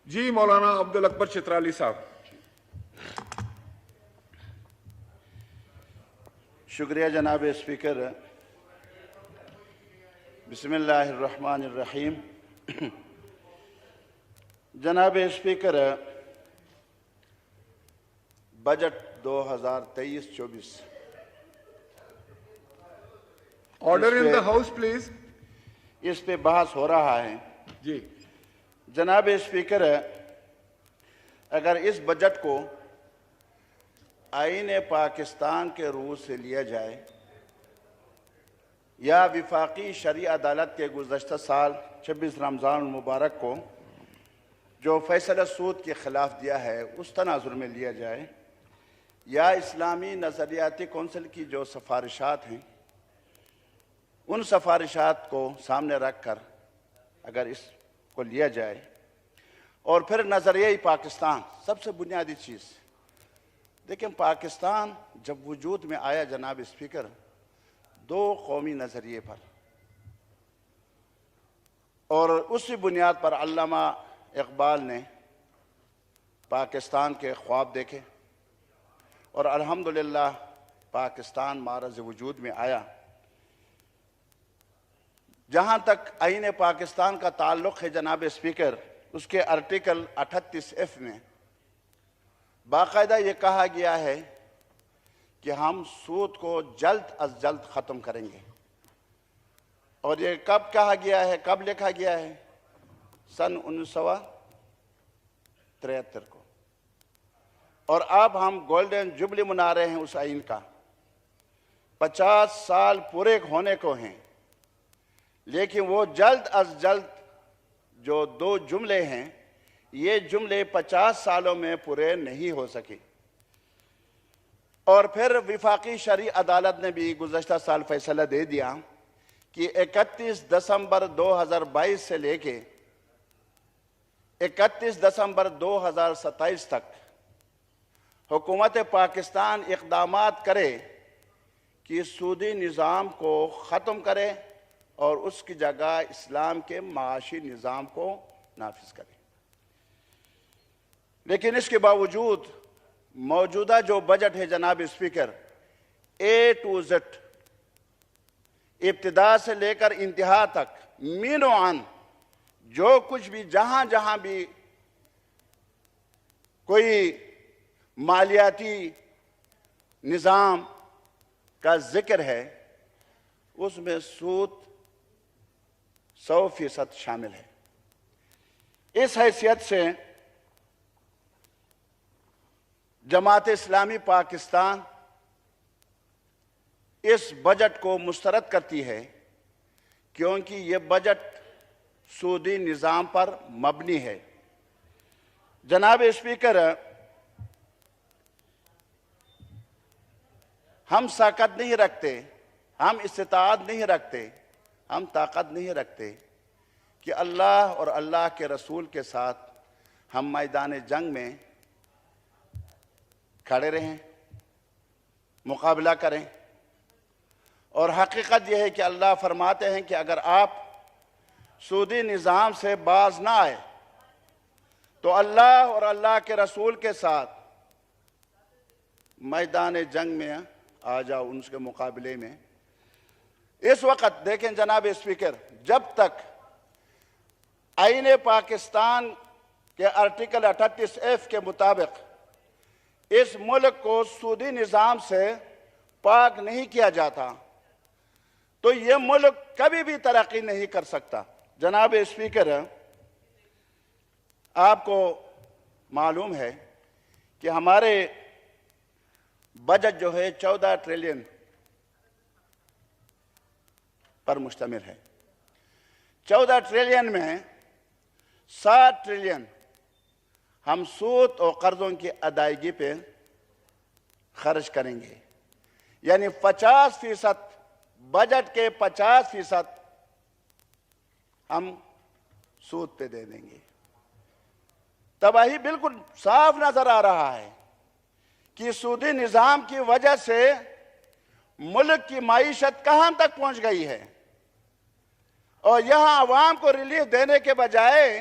جی مولانا عبد اکبر چترالی صاحب. شکریہ جناب اسپیکر. بسم اللہ الرحمن الرحیم. جناب speaker, budget 2023-24 order in the house please. اس پہ بحث ہو رہا ہے. جی جناب اسپیکر، اگر اس بجٹ کو آئین پاکستان کے روح سے لیا جائے یا وفاقی شرعی عدالت کے گزشتہ سال 26 رمضان المبارک کو جو فیصلہ سود کے خلاف دیا ہے اس تناظر میں لیا جائے، یا اسلامی نظریاتی کونسل کی جو سفارشات ہیں ان سفارشات کو سامنے رکھ کر اگر اس کو لیا جائے، اور پھر نظریہ پاکستان سب سے بنیادی چیز. دیکھیں، پاکستان جب وجود میں آیا جناب اسپیکر 2 قومی نظریے پر، اور اسی بنیاد پر علامہ اقبال نے پاکستان کے خواب دیکھے اور الحمدللہ پاکستان معرض وجود میں آیا. جہاں تک آئین پاکستان کا تعلق ہے جناب اسپیکر، اس کے آرٹیکل 38F میں باقاعدہ یہ کہا گیا ہے کہ ہم سود کو جلد از جلد ختم کریں گے. اور یہ کب کہا گیا ہے، کب لکھا گیا ہے؟ سن 1973 کو. اور اب ہم گولڈن جوبلی منا رہے ہیں اس آئین کا. 50 سال پورے ہونے کو ہیں، لیکن وہ جلد از جلد جو 2 جملے ہیں، یہ جملے 50 سالوں میں پورے نہیں ہو سکے. اور پھر وفاقی شرعی عدالت نے بھی گزشتہ سال فیصلہ دے دیا کہ 31 دسمبر 2022 سے لے کے 31 دسمبر 2027 تک حکومت پاکستان اقدامات کرے کہ سودی نظام کو ختم کرے اور اس کی جگہ اسلام کے معاشی نظام کو نافذ کرے. لیکن اس کے باوجود موجودہ جو بجٹ ہے جناب اسپیکر، A to Z ابتدا سے لے کر انتہا تک مین و عن جو کچھ بھی جہاں جہاں بھی کوئی مالیاتی نظام کا ذکر ہے اس میں سود 100% شامل ہے. اس حیثیت سے جماعت اسلامی پاکستان اس بجٹ کو مسترد کرتی ہے کیونکہ یہ بجٹ سودی نظام پر مبنی ہے. جناب اسپیکر، ہم ساکت نہیں رکھتے، ہم استطاعت نہیں رکھتے، ہم طاقت نہیں رکھتے کہ اللہ اور اللہ کے رسول کے ساتھ ہم میدان جنگ میں کھڑے رہیں، مقابلہ کریں. اور حقیقت یہ ہے کہ اللہ فرماتے ہیں کہ اگر آپ سودی نظام سے باز نہ آئے تو اللہ اور اللہ کے رسول کے ساتھ میدان جنگ میں آ جاؤ ان کے مقابلے میں. اس وقت دیکھیں جناب اسپیکر، جب تک آئین پاکستان کے آرٹیکل 38F کے مطابق اس ملک کو سودی نظام سے پاک نہیں کیا جاتا تو یہ ملک کبھی بھی ترقی نہیں کر سکتا. جناب اسپیکر، آپ کو معلوم ہے کہ ہمارے بجٹ جو ہے 14 ٹریلین پر مشتمل ہے. 14 ٹریلین میں 7 ٹریلین ہم سود اور قرضوں کی ادائیگی پہ خرچ کریں گے. یعنی 50% بجٹ کے 50% ہم سود پہ دے دیں گے. تباہی بالکل صاف نظر آ رہا ہے کہ سودی نظام کی وجہ سے ملک کی معیشت کہاں تک پہنچ گئی ہے. اور یہاں عوام کو ریلیف دینے کے بجائے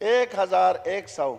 1,100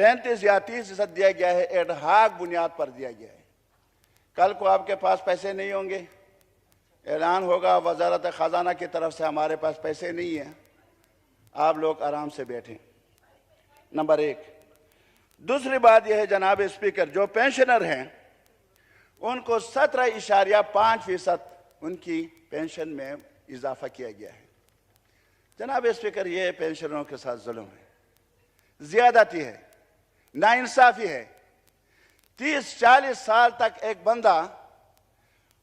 35 یا 30% دیا گیا ہے، ایڈہاک بنیاد پر دیا گیا ہے۔ کل کو آپ کے پاس پیسے نہیں ہوں گے، اعلان ہوگا وزارت خزانہ کی طرف سے ہمارے پاس پیسے نہیں ہیں، آپ لوگ آرام سے بیٹھیں۔ نمبر 1۔ دوسری بات یہ ہے جناب اسپیکر، جو پینشنر ہیں ان کو 17.5% ان کی پینشن میں اضافہ کیا گیا ہے۔ جناب اسپیکر، یہ پینشنروں کے ساتھ ظلم ہے، زیادتی ہے، ناانصافی ہے۔ 30-40 سال تک ایک بندہ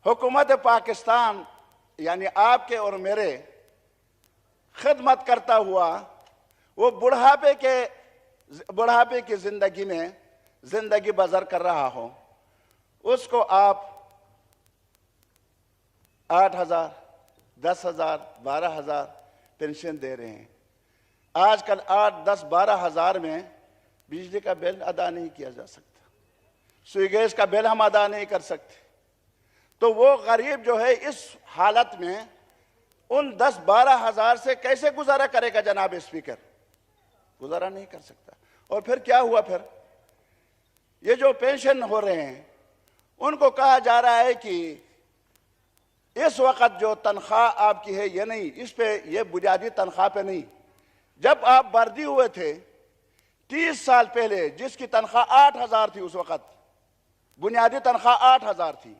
حکومت پاکستان یعنی آپ کے اور میرے خدمت کرتا ہوا وہ بڑھاپے کی زندگی میں زندگی بسر کر رہا ہو، اس کو آپ 8,000 10,000 12,000 پینشن دے رہے ہیں۔ آج کل 8 10 12,000 میں بجلی کا بل ادا نہیں کیا جا سکتا، سوئی گیس کا بل ہم ادا نہیں کر سکتے، تو وہ غریب جو ہے اس حالت میں ان 10-12,000 سے کیسے گزارا کرے گا جناب اسپیکر؟ گزارا نہیں کر سکتا۔ اور پھر کیا ہوا؟ پھر یہ جو پینشن ہو رہے ہیں ان کو کہا جا رہا ہے کہ اس وقت جو تنخواہ آپ کی ہے یہ نہیں، اس پہ یہ بنیادی تنخواہ پہ نہیں۔ جب آپ بردی ہوئے تھے 30 سال پہلے جس کی تنخواہ 8,000 تھی، اس وقت بنیادی تنخواہ 8,000 تھی،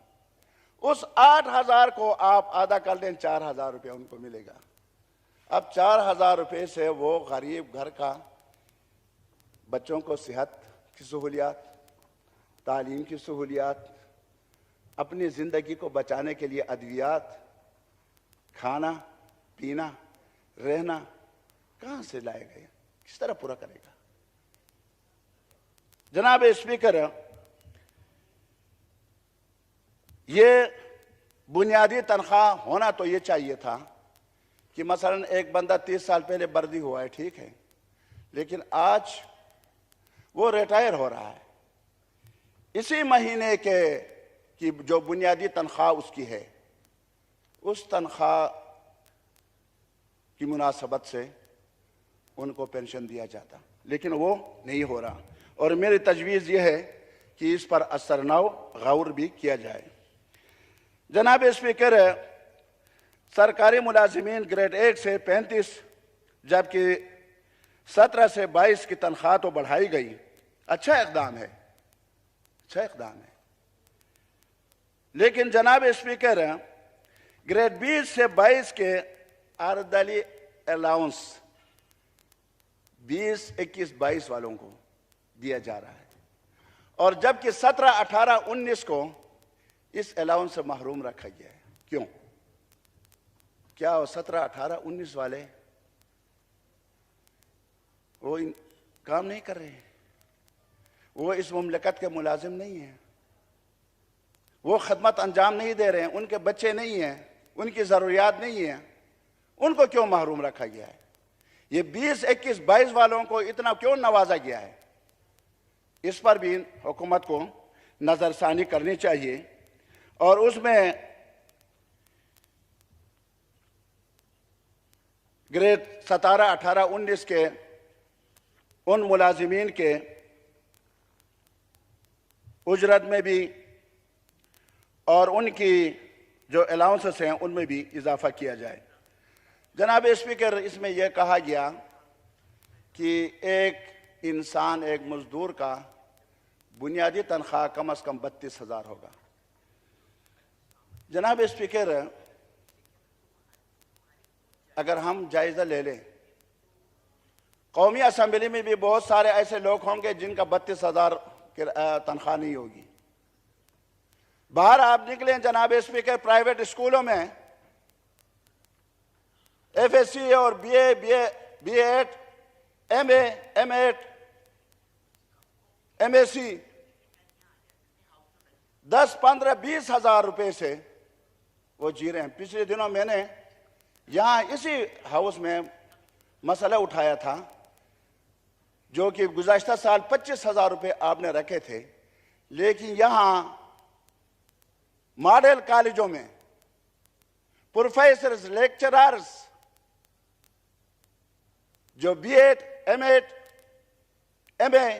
اس 8,000 کو آپ آدھا کر دیں، 4,000 روپے ان کو ملے گا۔ اب 4,000 روپے سے وہ غریب گھر کا بچوں کو صحت کی سہولیات، تعلیم کی سہولیات، اپنی زندگی کو بچانے کے لیے ادویات، کھانا پینا رہنا کہاں سے لائے گئے؟ کس طرح پورا کرے گا؟ جناب اسپیکر، یہ بنیادی تنخواہ ہونا تو یہ چاہیے تھا کہ مثلا ایک بندہ 30 سال پہلے بردی ہوا ہے، ٹھیک ہے، لیکن آج وہ ریٹائر ہو رہا ہے، اسی مہینے کی جو بنیادی تنخواہ اس کی ہے، اس تنخواہ کی مناسبت سے ان کو پینشن دیا جاتا، لیکن وہ نہیں ہو رہا۔ اور میری تجویز یہ ہے کہ اس پر اثر نو غور بھی کیا جائے۔ جناب اسپیکر، سرکاری ملازمین گریڈ 1 سے 35 جبکہ 17 سے 22 کی تنخواہ تو بڑھائی گئی، اچھا اقدام ہے، اچھا اقدام ہے، لیکن جناب اسپیکر گریڈ 20 سے 22 کے اردلی الاؤنس 20 21 22 والوں کو دیا جا رہا ہے، اور جبکہ 17 18 19 کو اس الاؤنس سے محروم رکھا گیا ہے۔ کیوں؟ کیا 17 18 19 والے وہ کام نہیں کر رہے ہیں؟ وہ اس مملکت کے ملازم نہیں ہیں، وہ خدمت انجام نہیں دے رہے ہیں، ان کے بچے نہیں ہیں، ان کی ضروریات نہیں ہیں، ان کو کیوں محروم رکھا گیا ہے؟ یہ 20 21 22 والوں کو اتنا کیوں نوازا گیا ہے؟ اس پر بھی حکومت کو نظر ثانی کرنی چاہیے، اور اس میں گریڈ 17 18 19 کے ان ملازمین کے اجرت میں بھی اور ان کی جو الاؤنسز ہیں ان میں بھی اضافہ کیا جائے۔ جناب اسپیکر، اس میں یہ کہا گیا کہ ایک انسان، ایک مزدور کا بنیادی تنخواہ کم از کم 32,000 ہوگا۔ جناب اسپیکر، اگر ہم جائزہ لے لیں، قومی اسمبلی میں بھی بہت سارے ایسے لوگ ہوں گے جن کا 32,000 تنخواہ نہیں ہوگی۔ باہر آپ نکلیں جناب اسپیکر، پرائیویٹ اسکولوں میں ایف ایس سی اور B ed M A M ed M S C 10 15 20 ہزار روپے سے وہ جی رہے ہیں۔ پچھلے دنوں میں نے یہاں اسی ہاؤس میں مسئلہ اٹھایا تھا، جو کہ گزشتہ سال 25,000 روپے آپ نے رکھے تھے، لیکن یہاں ماڈل کالجوں میں پروفیسرز، لیکچررز جو B ed M ed MA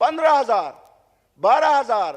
15,000, 12,000,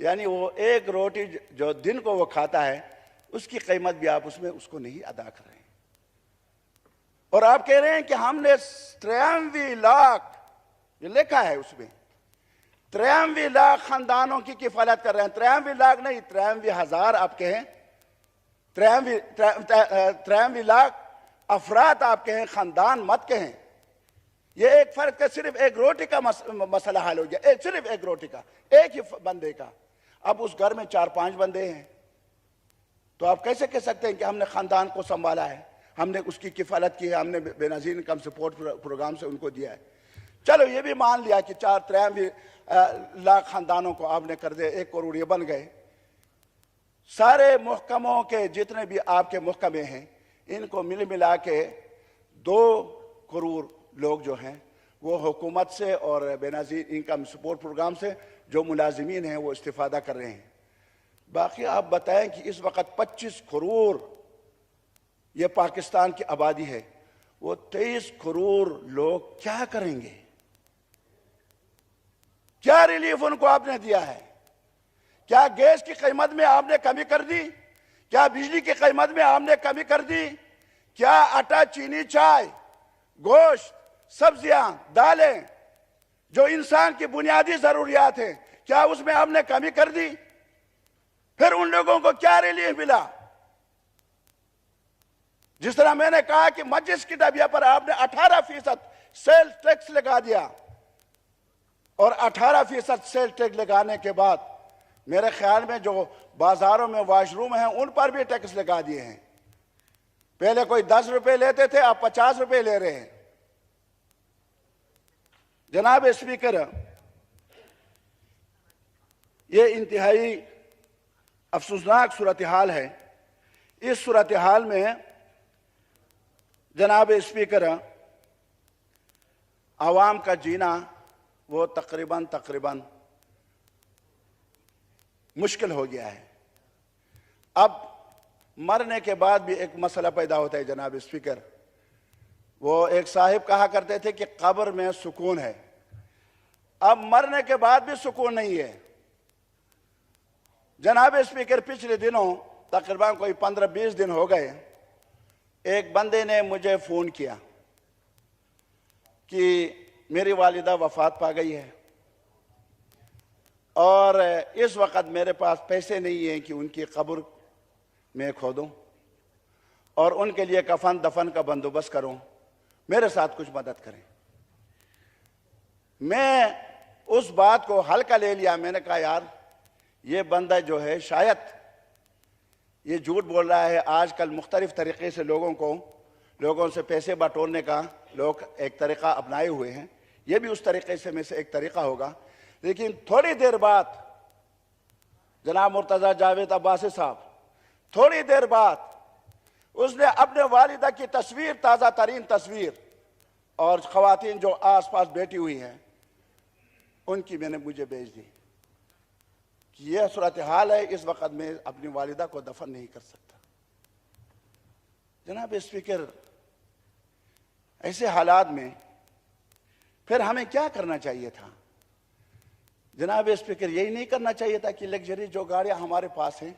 یعنی وہ ایک روٹی جو دن کو وہ کھاتا ہے اس کی قیمت بھی آپ اس میں اس کو نہیں ادا کر رہے ہیں. اور آپ کہہ رہے ہیں کہ ہم نے 93 لاکھ، یہ لکھا ہے اس میں 93 لاکھ خاندانوں کی کفالت کر رہے ہیں. 93 لاکھ نہیں، 93,000 آپ کہیں، 93 لاکھ افراد آپ کہیں، خاندان مت کہیں. یہ ایک فرد کا صرف ایک روٹی کا مسئلہ حل ہو گیا، صرف ایک روٹی کا، ایک ہی بندے کا. اب اس گھر میں 4-5 بندے ہیں تو آپ کیسے کہہ سکتے ہیں کہ ہم نے خاندان کو سنبھالا ہے، ہم نے اس کی کفالت کی ہے، ہم نے بے نظیر انکم سپورٹ پروگرام سے ان کو دیا ہے. چلو یہ بھی مان لیا کہ 93 لاکھ خاندانوں کو آپ نے کر دے 1 کروڑ، یہ بن گئے. سارے محکموں کے جتنے بھی آپ کے محکمے ہیں ان کو ملا کے 2 کروڑ لوگ جو ہیں وہ حکومت سے اور بے نظیر انکم سپورٹ پروگرام سے جو ملازمین ہیں وہ استفادہ کر رہے ہیں. باقی آپ بتائیں کہ اس وقت 25 کروڑ یہ پاکستان کی آبادی ہے، وہ 23 کروڑ لوگ کیا کریں گے؟ کیا ریلیف ان کو آپ نے دیا ہے؟ کیا گیس کی قیمت میں آپ نے کمی کر دی؟ کیا بجلی کی قیمت میں آپ نے کمی کر دی؟ کیا آٹا، چینی، چائے، گوشت، سبزیاں، دالیں جو انسان کی بنیادی ضروریات ہیں کیا اس میں آپ نے کمی کر دی؟ پھر ان لوگوں کو کیا ریلیف ملا؟ جس طرح میں نے کہا کہ مچس کی ڈبیا پر آپ نے 18% سیل ٹیکس لگا دیا، اور 18% سیل ٹیکس لگانے کے بعد میرے خیال میں جو بازاروں میں واش روم ہیں ان پر بھی ٹیکس لگا دیے ہیں. پہلے کوئی 10 روپے لیتے تھے، اب 50 روپے لے رہے ہیں. جناب اسپیکر، یہ انتہائی افسوسناک صورتحال ہے. اس صورتحال میں جناب اسپیکر عوام کا جینا وہ تقریباً مشکل ہو گیا ہے. اب مرنے کے بعد بھی ایک مسئلہ پیدا ہوتا ہے جناب اسپیکر. وہ ایک صاحب کہا کرتے تھے کہ قبر میں سکون ہے، اب مرنے کے بعد بھی سکون نہیں ہے. جناب اسپیکر، پچھلے دنوں تقریباً کوئی 15-20 دن ہو گئے، ایک بندے نے مجھے فون کیا کہ میری والدہ وفات پا گئی ہے اور اس وقت میرے پاس پیسے نہیں ہیں کہ ان کی قبر میں کھودوں اور ان کے لیے کفن دفن کا بندوبست کروں، میرے ساتھ کچھ مدد کریں. میں اس بات کو ہلکا لے لیا. میں نے کہا یار یہ بندہ جو ہے شاید یہ جھوٹ بول رہا ہے. آج کل مختلف طریقے سے لوگوں سے پیسے بٹورنے کا لوگ ایک طریقہ اپنائے ہوئے ہیں، یہ بھی اس طریقے سے میں سے ایک طریقہ ہوگا. لیکن تھوڑی دیر بعد جناب مرتضی جاوید عباسی صاحب، تھوڑی دیر بعد اس نے اپنے والدہ کی تصویر، تازہ ترین تصویر، اور خواتین جو آس پاس بیٹھی ہوئی ہیں ان کی میں نے مجھے بھیج دی کہ یہ صورتحال ہے، اس وقت میں اپنی والدہ کو دفن نہیں کر سکتا. جناب اسپیکر، ایسے حالات میں پھر ہمیں کیا کرنا چاہیے تھا؟ جناب اسپیکر، یہی نہیں کرنا چاہیے تھا کہ لگژری جو گاڑیاں ہمارے پاس ہیں،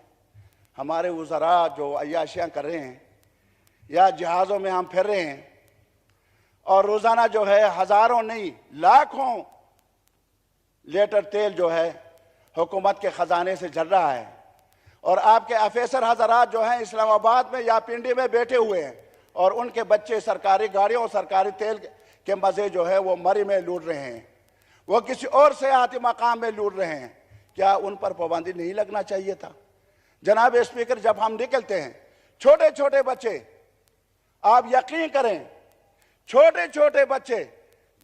ہمارے وزراء جو عیاشیاں کر رہے ہیں یا جہازوں میں ہم پھر رہے ہیں اور روزانہ جو ہے ہزاروں نہیں لاکھوں لیٹر تیل جو ہے حکومت کے خزانے سے جل رہا ہے، اور آپ کے افیسر حضرات جو ہیں اسلام آباد میں یا پنڈی میں بیٹھے ہوئے ہیں اور ان کے بچے سرکاری گاڑیوں اور سرکاری تیل کے مزے جو ہے وہ مری میں لوٹ رہے ہیں، وہ کسی اور سیاحتی مقام میں لوٹ رہے ہیں. کیا ان پر پابندی نہیں لگنا چاہیے تھا؟ جناب اسپیکر، جب ہم نکلتے ہیں چھوٹے چھوٹے بچے، آپ یقین کریں چھوٹے چھوٹے بچے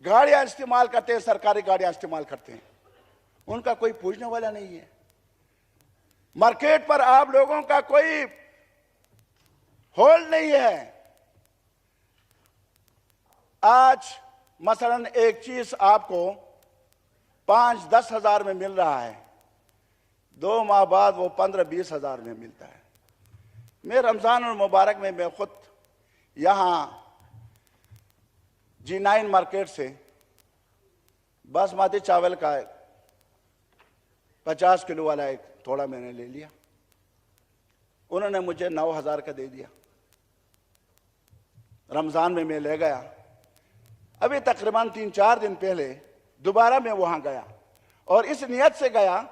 گاڑیاں استعمال کرتے ہیں، سرکاری گاڑیاں استعمال کرتے ہیں، ان کا کوئی پوچھنے والا نہیں ہے. مارکیٹ پر آپ لوگوں کا کوئی ہولڈ نہیں ہے. آج مثلا ایک چیز آپ کو 5-10 ہزار میں مل رہا ہے، 2 ماہ بعد وہ 15-20 ہزار میں ملتا ہے. میں رمضان المبارک میں خود یہاں G9 مارکیٹ سے باسمتی چاول کا 50 کلو والا ایک تھوڑا میں نے لے لیا، انہوں نے مجھے 9,000 کا دے دیا۔ رمضان میں لے گیا، ابھی تقریباً 3-4 دن پہلے دوبارہ میں وہاں گیا، اور اس نیت سے گیا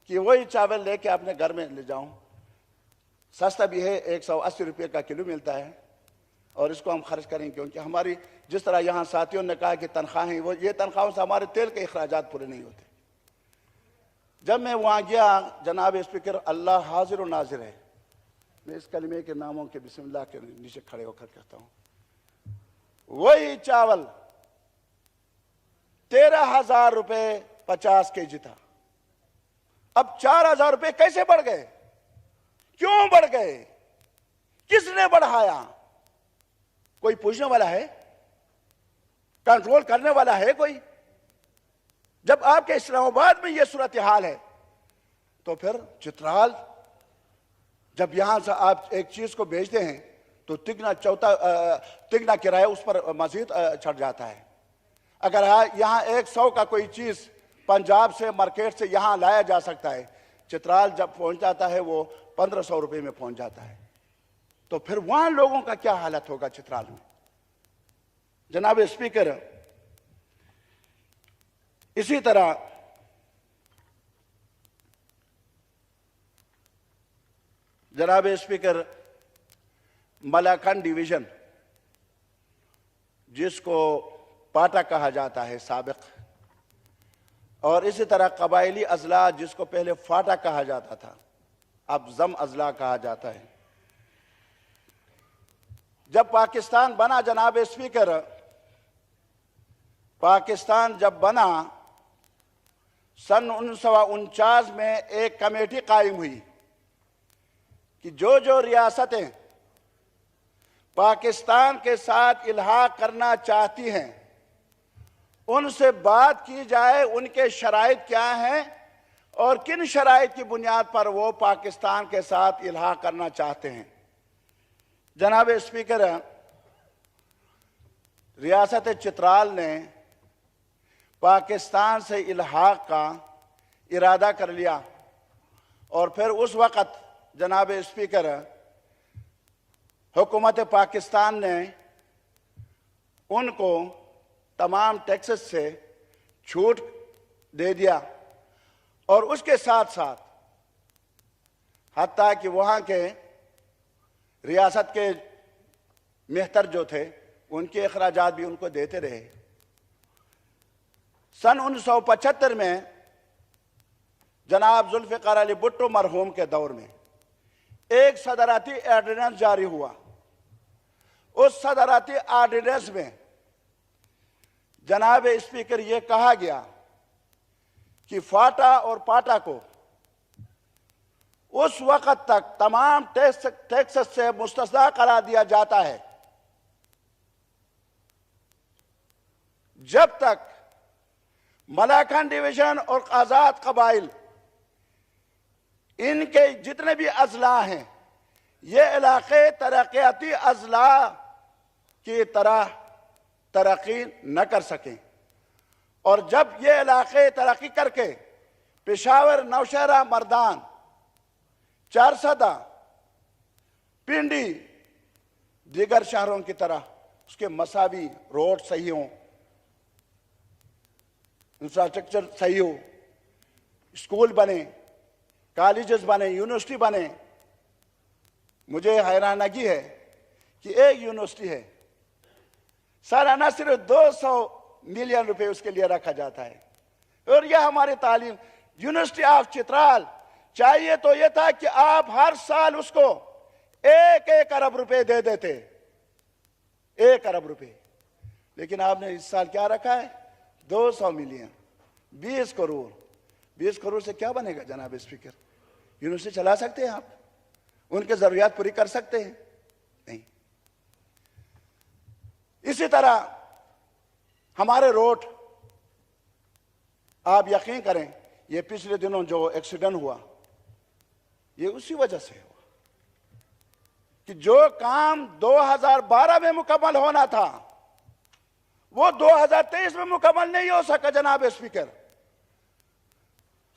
کہ وہی چاول لے کے اپنے گھر میں لے جاؤں، سستا بھی ہے، 180 روپے کا کلو ملتا ہے، اور اس کو ہم خرچ کریں، کیونکہ ہماری جس طرح یہاں ساتھیوں نے کہا کہ تنخواہیں، وہ یہ تنخواہوں سے ہمارے تیل کے اخراجات پورے نہیں ہوتے۔ جب میں وہاں گیا، جناب اسپیکر، اللہ حاضر و ناظر ہے، میں اس کلمے کے ناموں کے بسم اللہ کے نیچے کھڑے ہو کر کہتا ہوں، وہی چاول 13,000 روپے 50 کے جی تھا، اب 4,000 روپے کیسے بڑھ گئے؟ کیوں بڑھ گئے؟ کس نے بڑھایا؟ کوئی پوچھنے والا ہے؟ کنٹرول کرنے والا ہے کوئی؟ جب آپ کے اسلام آباد میں یہ صورتحال ہے تو پھر چترال، جب یہاں سے آپ ایک چیز کو بیچتے ہیں تو تگنا کرایہ اس پر مزید چڑھ جاتا ہے۔ اگر یہاں 100 کا کوئی چیز پنجاب سے مارکیٹ سے یہاں لایا جا سکتا ہے، چترال جب پہنچ جاتا ہے وہ 1,500 روپے میں پہنچ جاتا ہے، تو پھر وہاں لوگوں کا کیا حالت ہوگا چترال میں؟ جناب اسپیکر، اسی طرح جناب اسپیکر، ملاکنڈ ڈویژن جس کو پاٹا کہا جاتا ہے سابق، اور اسی طرح قبائلی اضلاع جس کو پہلے فاٹا کہا جاتا تھا، اب زم اضلاع کہا جاتا ہے۔ جب پاکستان بنا جناب اسپیکر، پاکستان جب بنا سن 1949 میں ایک کمیٹی قائم ہوئی کہ جو ریاستیں پاکستان کے ساتھ الحاق کرنا چاہتی ہیں ان سے بات کی جائے، ان کے شرائط کیا ہیں اور کن شرائط کی بنیاد پر وہ پاکستان کے ساتھ الحاق کرنا چاہتے ہیں۔ جناب اسپیکر، ریاست چترال نے پاکستان سے الحاق کا ارادہ کر لیا، اور پھر اس وقت جناب اسپیکر حکومت پاکستان نے ان کو تمام ٹیکسز سے چھوٹ دے دیا، اور اس کے ساتھ ساتھ حتیٰ کہ وہاں کے ریاست کے مہتر جو تھے ان کے اخراجات بھی ان کو دیتے رہے۔ سن 1975 میں جناب ذوالفقار علی بھٹو مرحوم کے دور میں ایک صدراتی آرڈیننس جاری ہوا۔ اس صدراتی آرڈیننس میں جناب اسپیکر یہ کہا گیا کہ فاٹا اور پاٹا کو اس وقت تک تمام ٹیکسز سے مستثنی قرار دیا جاتا ہے جب تک ملاکنڈ ڈویژن اور آزاد قبائل، ان کے جتنے بھی اضلاع ہیں، یہ علاقے ترقیاتی اضلاع کی طرح ترقی نہ کر سکیں، اور جب یہ علاقے ترقی کر کے پشاور، نوشہرہ، مردان، چارسدہ، پنڈی، دیگر شہروں کی طرح اس کے مساوی روڈ صحیح ہوں، انفراسٹرکچر صحیح ہو، اسکول بنے، کالجز بنے، یونیورسٹی بنے۔ مجھے حیرانگی ہے کہ ایک یونیورسٹی ہے، سالانہ صرف 200 ملین روپے اس کے لیے رکھا جاتا ہے، اور یہ ہماری تعلیم یونیورسٹی آف چترال چاہیے تو یہ تھا کہ آپ ہر سال اس کو 1 ارب روپے دے دیتے، 1 ارب روپے، لیکن آپ نے اس سال کیا رکھا ہے؟ 200 ملین، 20 کروڑ۔ 20 کروڑ سے کیا بنے گا جناب اسپیکر؟ یونیورسٹی چلا سکتے ہیں آپ؟ ان کے ضروریات پوری کر سکتے ہیں؟ نہیں۔ اسی طرح ہمارے روڈ، آپ یقین کریں یہ پچھلے دنوں جو ایکسیڈنٹ ہوا یہ اسی وجہ سے ہوا کہ جو کام 2012 میں مکمل ہونا تھا وہ 2023 میں مکمل نہیں ہو سکا جناب اسپیکر۔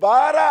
12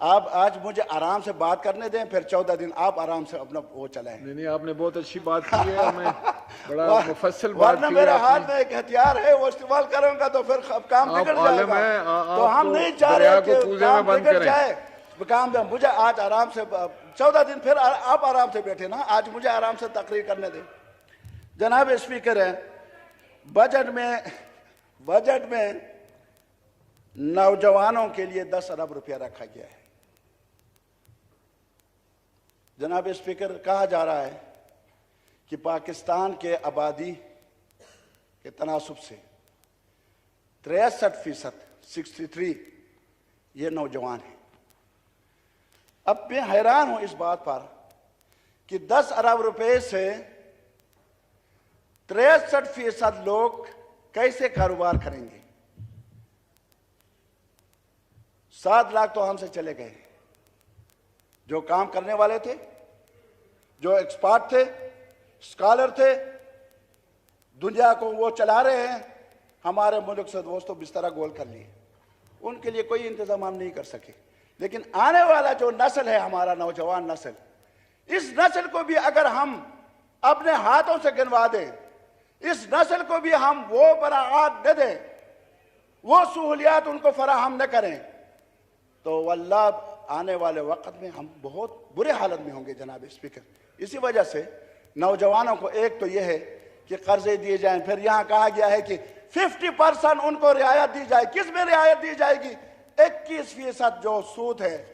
آپ آج مجھے آرام سے بات کرنے دیں، پھر 14 دن آپ آرام سے اپنا وہ چلائیں۔ نہیں آپ نے بہت اچھی بات کی ہے، ہمیں بڑا مفصل بات ورنہ کی میرے ہے ہاتھ میں ایک ہتھیار ہے، وہ استعمال کروں گا تو پھر کام بگڑ جائے عالم گا۔ ہیں، تو آپ ہم تو نہیں چاہ دریا رہے کو کہ کوزے میں کام بند بگڑ کریں۔ جائے۔ کام مجھے آج آرام سے 14 دن پھر آپ آرام سے بیٹھے نا، آج مجھے آرام سے تقریر کرنے دیں۔ جناب اسپیکر ہے، بجٹ میں نوجوانوں کے لیے 10 ارب روپیہ رکھا گیا ہے۔ جناب اسپیکر، کہا جا رہا ہے کہ پاکستان کے آبادی کے تناسب سے 63% 63 یہ نوجوان ہیں۔ اب میں حیران ہوں اس بات پر کہ 10 ارب روپے سے 63% لوگ کیسے کاروبار کریں گے؟ 7 لاکھ تو ہم سے چلے گئے، جو کام کرنے والے تھے، جو ایکسپرٹ تھے، اسکالر تھے، دنیا کو وہ چلا رہے ہیں، ہمارے ملک سے دوستوں بسترا گول کر لیے، ان کے لیے کوئی انتظام ہم نہیں کر سکے۔ لیکن آنے والا جو نسل ہے، ہمارا نوجوان نسل، اس نسل کو بھی اگر ہم اپنے ہاتھوں سے گنوا دیں، اس نسل کو بھی ہم وہ براعات نہ دیں، وہ سہولیات ان کو فراہم نہ کریں، تو واللہ آنے والے وقت میں ہم بہت برے حالت میں ہوں گے جناب اسپیکر۔ اسی وجہ سے نوجوانوں کو ایک تو یہ ہے کہ قرضے دیے جائیں، پھر یہاں کہا گیا ہے کہ 50% ان کو رعایت دی جائے۔ کس میں رعایت دی جائے گی؟ 21% جو سود ہے،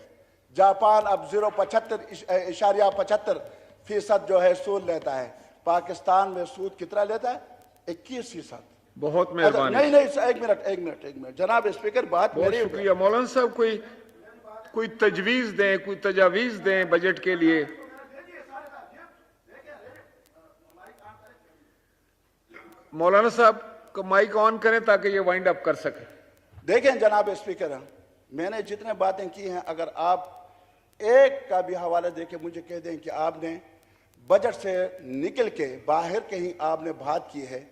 جاپان اب 0.75% جو ہے سود لیتا ہے، پاکستان میں سود کتنا لیتا ہے؟ 21%۔ بہت مہربانی، نہیں ایک منٹ جناب اسپیکر، بات بہت میری۔ شکریہ مولانا صاحب، کوئی تجویز دیں، کوئی تجاویز دیں بجٹ کے لیے۔ مولانا صاحب کا مائک آن کریں تاکہ یہ وائنڈ اپ کر سکیں۔ دیکھیں جناب اسپیکر، میں نے جتنے باتیں کی ہیں، اگر آپ ایک کا بھی حوالہ دے کے مجھے کہہ دیں کہ آپ نے بجٹ سے نکل کے باہر کہیں آپ نے بات کی ہے،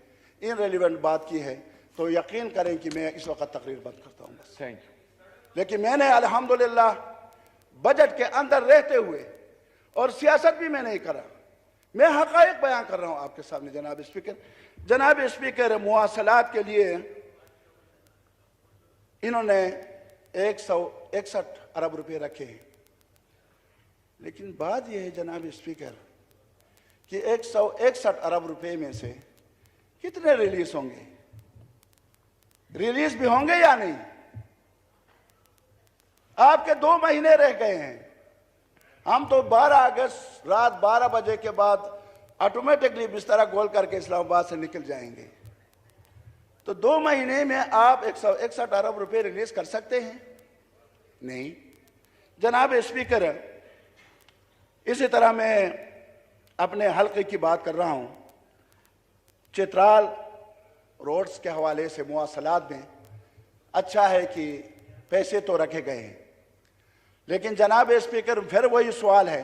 ان ریلیونٹ بات کی ہے، تو یقین کریں کہ میں اس وقت تقریر بند کرتا ہوں بس۔ Thank you. لیکن میں نے الحمدللہ بجٹ کے اندر رہتے ہوئے، اور سیاست بھی میں نہیں کرا، میں حقائق بیان کر رہا ہوں آپ کے سامنے جناب اسپیکر۔ جناب اسپیکر، مواصلات کے لیے انہوں نے 161 ارب روپے رکھے ہیں، لیکن بات یہ ہے جناب اسپیکر کہ 161 ارب روپے میں سے کتنے ریلیز ہوں گے؟ ریلیز بھی ہوں گے یا نہیں؟ آپ کے 2 مہینے رہ گئے ہیں۔ ہم تو 12 اگست رات 12 بجے کے بعد آٹومیٹکلی بسترا گول کر کے اسلام آباد سے نکل جائیں گے، تو 2 مہینے میں آپ 161 ارب روپے ریلیز کر سکتے ہیں؟ نہیں۔ جناب اسپیکر، اسی طرح میں اپنے حلقے کی بات کر رہا ہوں، چترال روڈز کے حوالے سے مواصلات میں اچھا ہے کہ پیسے تو رکھے گئے ہیں، لیکن جناب اسپیکر پھر وہی سوال ہے،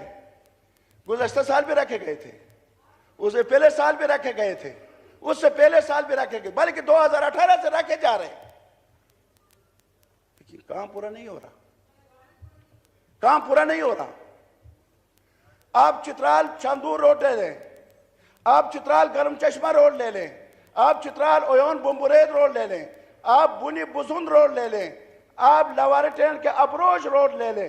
گزشتہ سال بھی رکھے گئے تھے، اس سے پہلے سال بھی رکھے گئے تھے، اس سے پہلے سال بھی رکھے گئے، بلکہ 2018 سے رکھے جا رہے ہیں، لیکن کام پورا نہیں ہو رہا، کام پورا نہیں ہو رہا۔ آپ چترال چاندور روڈ لے لیں، آپ چترال گرم چشمہ روڈ لے لیں، آپ چترال اویون بمبرید روڈ لے لیں، آپ بنی بزن روڈ لے لیں، آپ لوارٹین کے اپروچ روڈ لے لیں،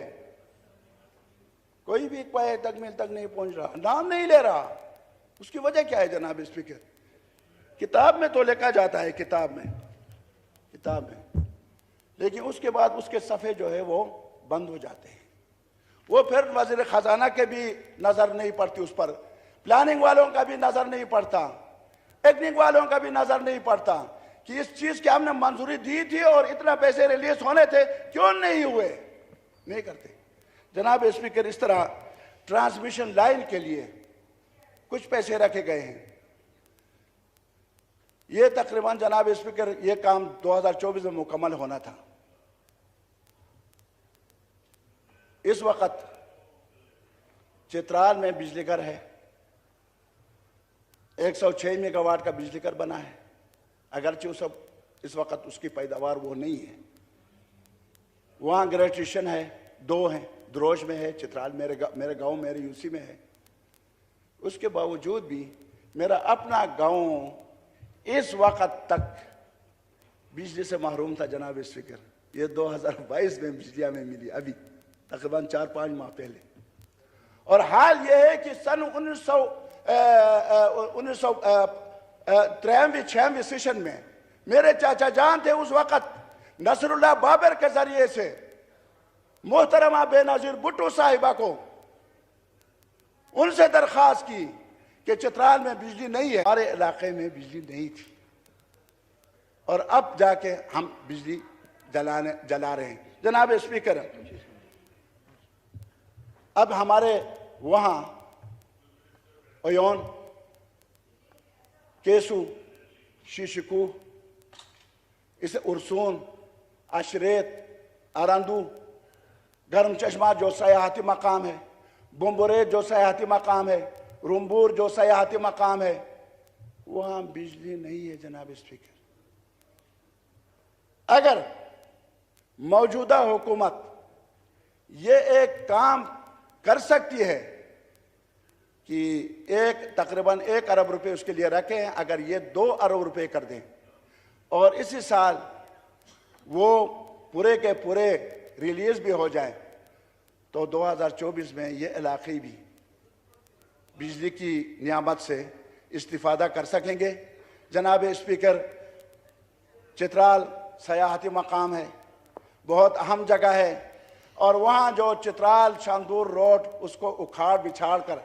کوئی بھی پائے تک میل تک نہیں پہنچ رہا، نام نہیں لے رہا۔ اس کی وجہ کیا ہے جناب اسپیکر؟ کتاب میں تو لکھا جاتا ہے، کتاب میں، لیکن اس کے بعد اس کے صفحے جو ہے وہ بند ہو جاتے ہیں، وہ پھر وزیر خزانہ کے بھی نظر نہیں پڑتی اس پر، پلاننگ والوں کا بھی نظر نہیں پڑتا، ٹیکنک والوں کا بھی نظر نہیں پڑتا کہ اس چیز کی ہم نے منظوری دی تھی اور اتنا پیسے ریلیز ہونے تھے، کیوں نہیں ہوئے؟ نہیں کرتے جناب اسپیکر۔ اس طرح ٹرانسمیشن لائن کے لیے کچھ پیسے رکھے گئے ہیں، یہ تقریباً جناب اسپیکر یہ کام 2024 میں مکمل ہونا تھا۔ اس وقت چترال میں بجلی گھر ہے، 106 میگا واٹ کا بجلی گھر بنا ہے، اگرچہ اس وقت اس کی پیداوار وہ نہیں ہے۔ وہاں گریجویشن ہے، دو ہیں، دروش میں ہے، چترال میرے گاؤں میرے یوسی میں ہے. اس کے باوجود بھی میرا اپنا گاؤں اس وقت تک بجلی سے محروم تھا جناب اسپیکر. یہ 2022 میں بجلی ہمیں ملی، ابھی تقریباً 4-5 ماہ پہلے. اور حال یہ ہے کہ سن 1993-96 سیشن میں میرے چاچا جان تھے اس وقت، نصر اللہ بابر کے ذریعے سے محترمہ بے نظیر بھٹو صاحبہ کو ان سے درخواست کی کہ چترال میں بجلی نہیں ہے. ہمارے علاقے میں بجلی نہیں تھی اور اب جا کے ہم بجلی جلا رہے ہیں. جناب اسپیکر، اب ہمارے وہاں ایون، کیسو، شیشکو، اسے ارسون، عشریت، آرندو، گرم چشمہ جو سیاحتی مقام ہے، بمبورے جو سیاحتی مقام ہے، رمبور جو سیاحتی مقام ہے، وہاں بجلی نہیں ہے. جناب اسپیکر، اگر موجودہ حکومت یہ ایک کام کر سکتی ہے کہ تقریباً 1 ارب روپے اس کے لیے رکھیں، اگر یہ 2 ارب روپے کر دیں اور اسی سال وہ پورے کے پورے ریلیز بھی ہو جائیں تو 2024 میں یہ علاقے بھی بجلی کی نعمت سے استفادہ کر سکیں گے. جناب اسپیکر، چترال سیاحتی مقام ہے، بہت اہم جگہ ہے، اور وہاں جو چترال شاندور روڈ اس کو اکھاڑ بچھاڑ کر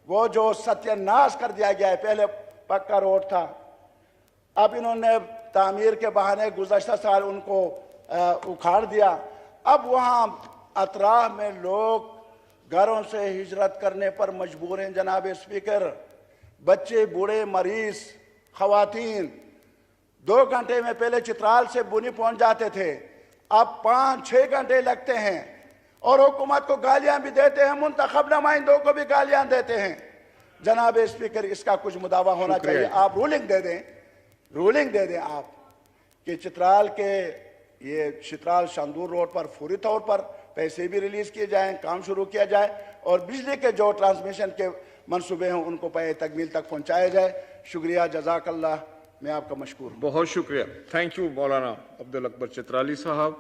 وہ جو ستیہ ناش کر دیا گیا ہے. پہلے پکا روڈ تھا، اب انہوں نے تعمیر کے بہانے گزشتہ سال ان کو اکھاڑ دیا. اب وہاں اطراف میں لوگ گھروں سے ہجرت کرنے پر مجبور ہیں. جناب اسپیکر، بچے، بوڑھے، مریض، خواتین 2 گھنٹے میں پہلے چترال سے بنی پہنچ جاتے تھے، اب 5-6 گھنٹے لگتے ہیں، اور حکومت کو گالیاں بھی دیتے ہیں، منتخب نمائندوں کو بھی گالیاں دیتے ہیں. جناب اسپیکر، اس کا کچھ مداوع ہونا چاہیے. آپ رولنگ دے دیں آپ کہ چترال کے یہ چترال شاندور روڈ پر فوری طور پر پیسے بھی ریلیز کیے جائیں، کام شروع کیا جائے، اور بجلی کے جو ٹرانسمیشن کے منصوبے ہیں ان کو پائے تکمیل تک پہنچایا جائے. شکریہ، جزاک اللہ. میں آپ کا مشکور ہوں. بہت شکریہ. تھینک یو مولانا عبد الاکبر چترالی صاحب.